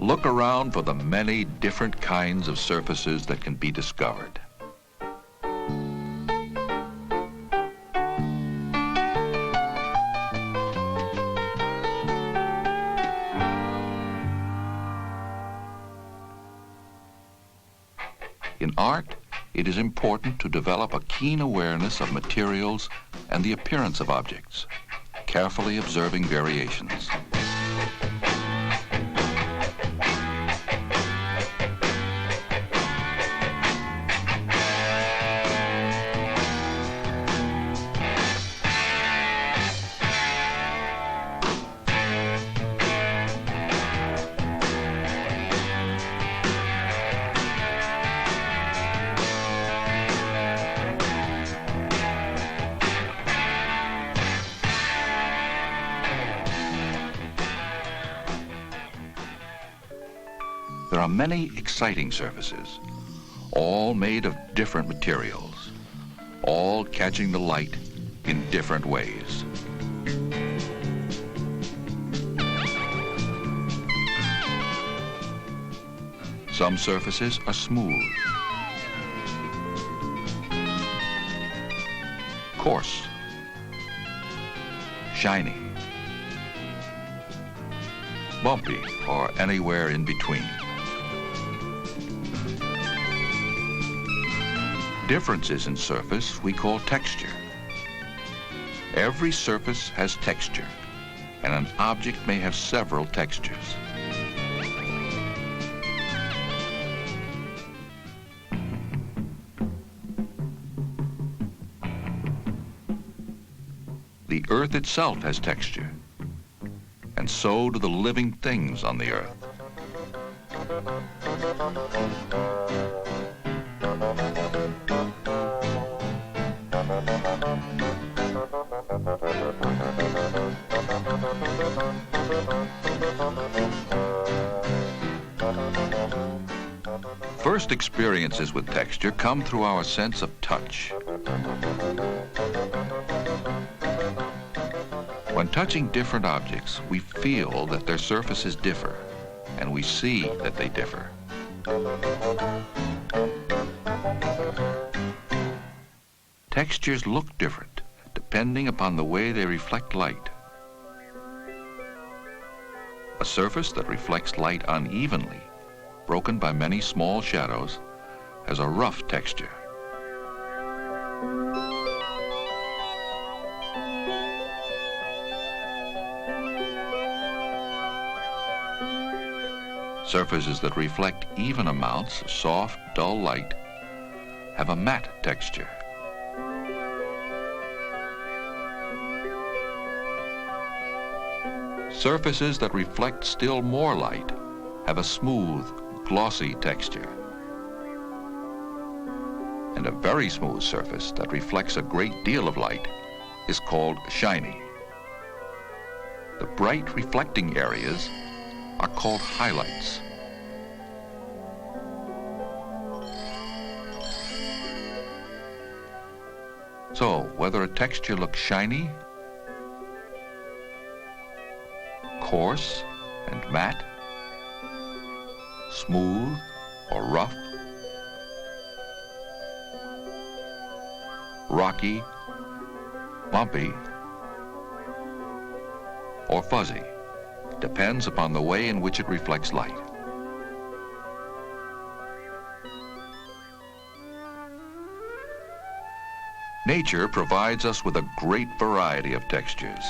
Look around for the many different kinds of surfaces that can be discovered. In art, it is important to develop a keen awareness of materials and the appearance of objects, carefully observing variations. There are many exciting surfaces, all made of different materials, all catching the light in different ways. Some surfaces are smooth, coarse, shiny, bumpy, or anywhere in between. Differences in surface we call texture. Every surface has texture, and an object may have several textures. The earth itself has texture, and so do the living things on the earth. First experiences with texture come through our sense of touch. When touching different objects, we feel that their surfaces differ, and we see that they differ. Textures look different, depending upon the way they reflect light. A surface that reflects light unevenly, broken by many small shadows, has a rough texture. Surfaces that reflect even amounts of soft, dull light have a matte texture. Surfaces that reflect still more light have a smooth, glossy texture. And a very smooth surface that reflects a great deal of light is called shiny. The bright reflecting areas are called highlights. So, whether a texture looks shiny, coarse and matte, smooth or rough, rocky, bumpy, or fuzzy, depends upon the way in which it reflects light. Nature provides us with a great variety of textures.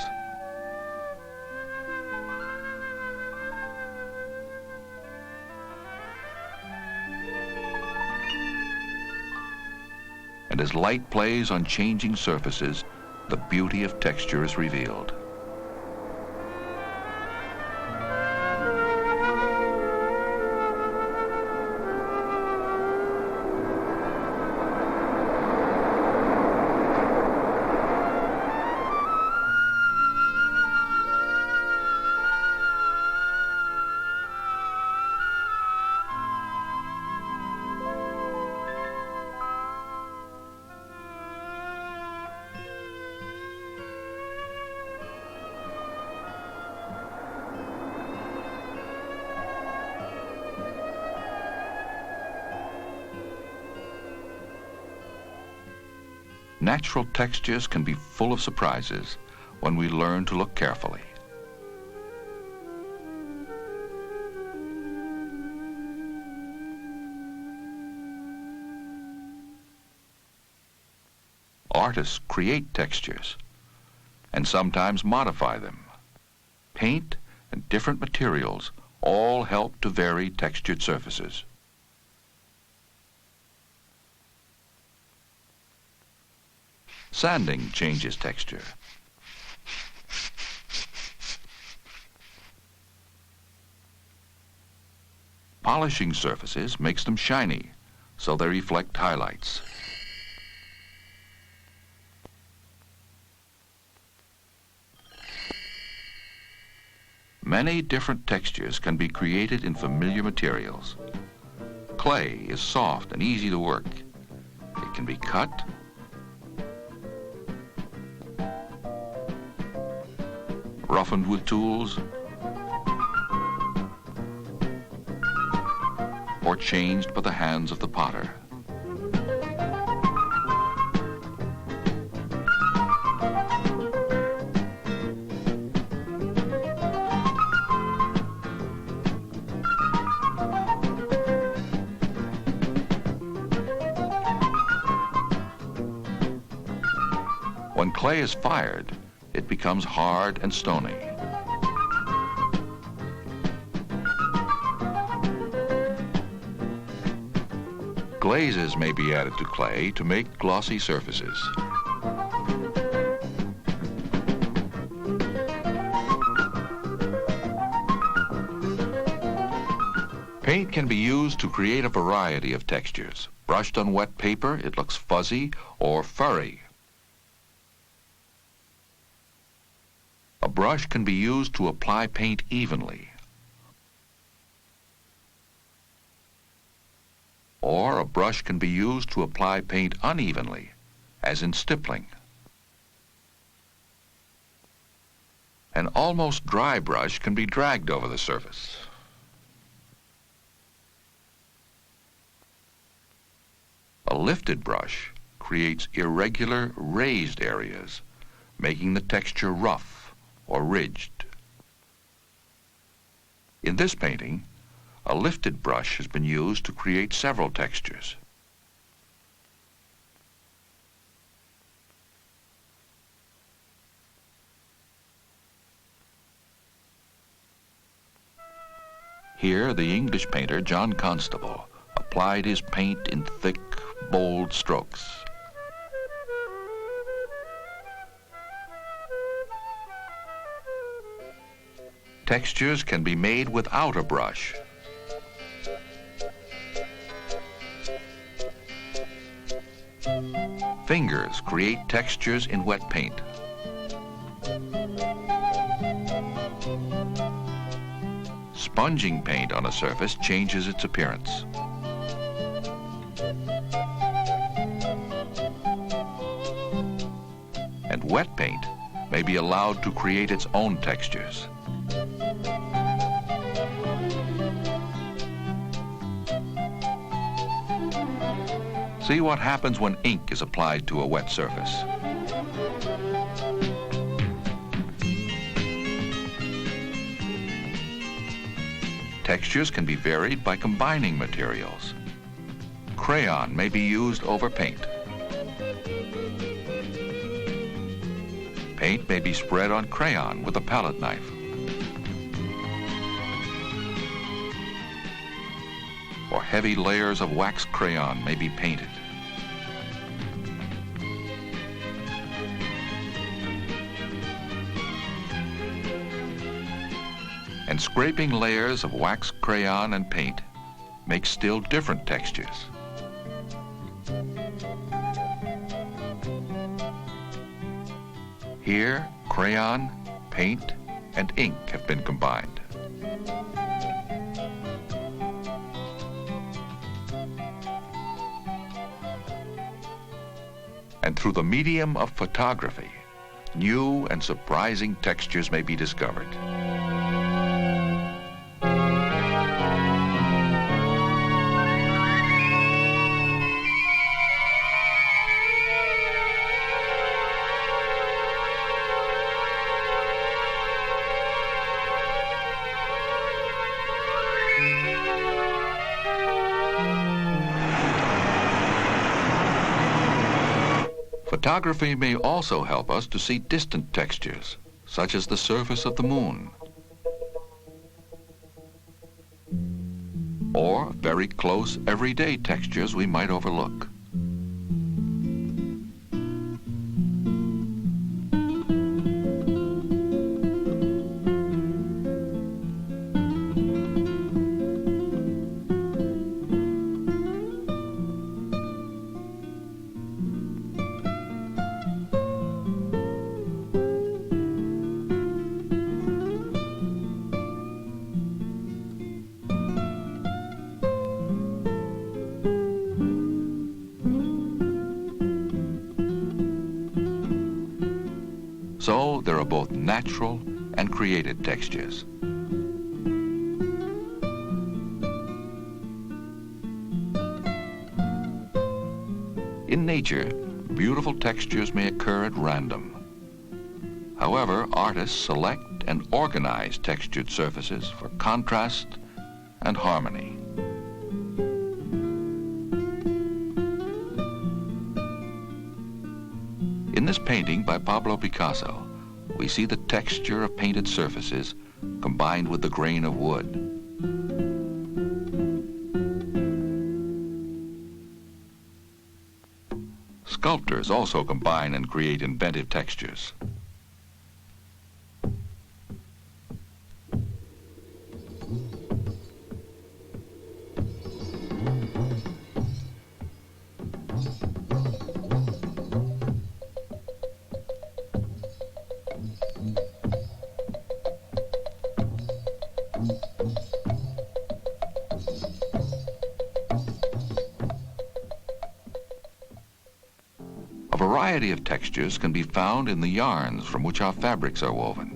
And as light plays on changing surfaces, the beauty of texture is revealed. Natural textures can be full of surprises when we learn to look carefully. Artists create textures and sometimes modify them. Paint and different materials all help to vary textured surfaces. Sanding changes texture. Polishing surfaces makes them shiny, so they reflect highlights. Many different textures can be created in familiar materials. Clay is soft and easy to work. It can be cut, roughened with tools, or changed by the hands of the potter. When clay is fired, it becomes hard and stony. Glazes may be added to clay to make glossy surfaces. Paint can be used to create a variety of textures. Brushed on wet paper, it looks fuzzy or furry. A brush can be used to apply paint evenly. Or a brush can be used to apply paint unevenly, as in stippling. An almost dry brush can be dragged over the surface. A lifted brush creates irregular, raised areas, making the texture rough or ridged. In this painting, a lifted brush has been used to create several textures. Here, the English painter John Constable applied his paint in thick, bold strokes. Textures can be made without a brush. Fingers create textures in wet paint. Sponging paint on a surface changes its appearance. And wet paint may be allowed to create its own textures. See what happens when ink is applied to a wet surface. Textures can be varied by combining materials. Crayon may be used over paint. Paint may be spread on crayon with a palette knife. Or heavy layers of wax crayon may be painted. And scraping layers of wax crayon and paint make still different textures. Here, crayon, paint, and ink have been combined. And through the medium of photography, new and surprising textures may be discovered. Photography may also help us to see distant textures, such as the surface of the moon, or very close everyday textures we might overlook. So there are both natural and created textures. In nature, beautiful textures may occur at random. However, artists select and organize textured surfaces for contrast and harmony. In this painting by Pablo Picasso, we see the texture of painted surfaces combined with the grain of wood. Sculptors also combine and create inventive textures. A variety of textures can be found in the yarns from which our fabrics are woven.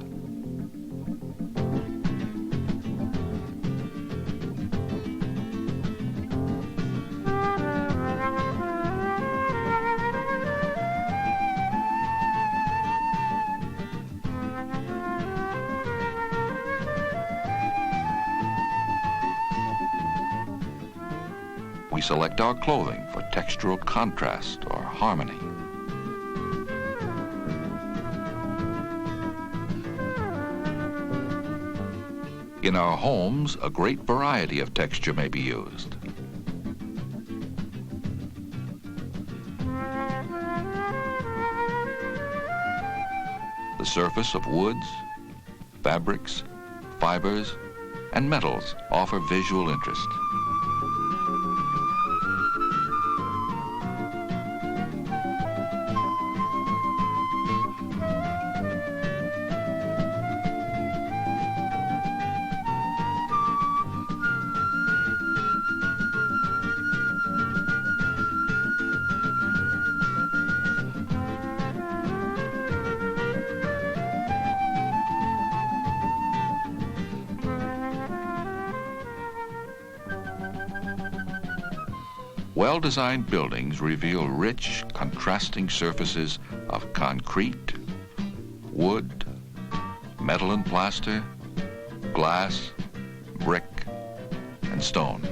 We select our clothing for textural contrast or harmony. In our homes, a great variety of texture may be used. The surface of woods, fabrics, fibers, and metals offer visual interest. Well-designed buildings reveal rich, contrasting surfaces of concrete, wood, metal and plaster, glass, brick, and stone.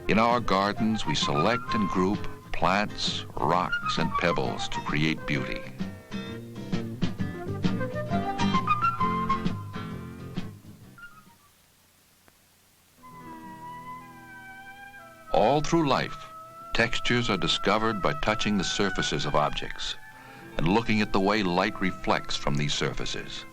In our gardens, we select and group plants, rocks, and pebbles to create beauty. All through life, textures are discovered by touching the surfaces of objects and looking at the way light reflects from these surfaces.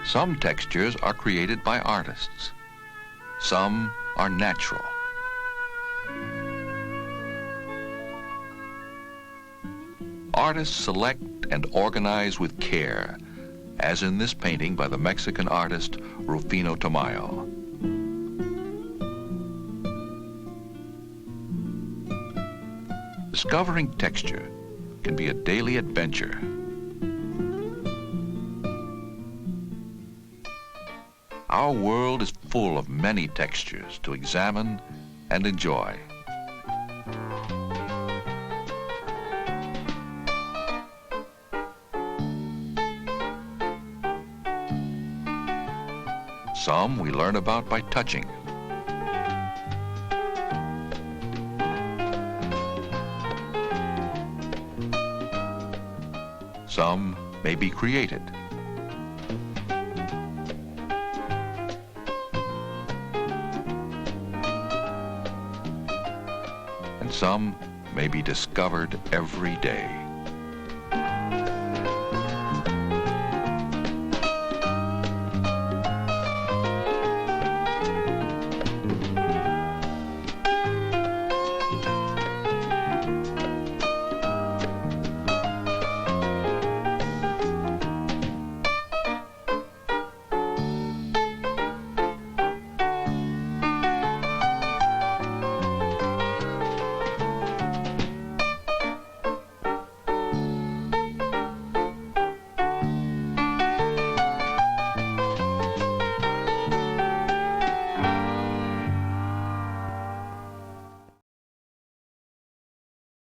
Some textures are created by artists. Some are natural. Artists select and organize with care, as in this painting by the Mexican artist Rufino Tamayo. Discovering texture can be a daily adventure. Our world is full of many textures to examine and enjoy. Some we learn about by touching. Some may be created. And some may be discovered every day.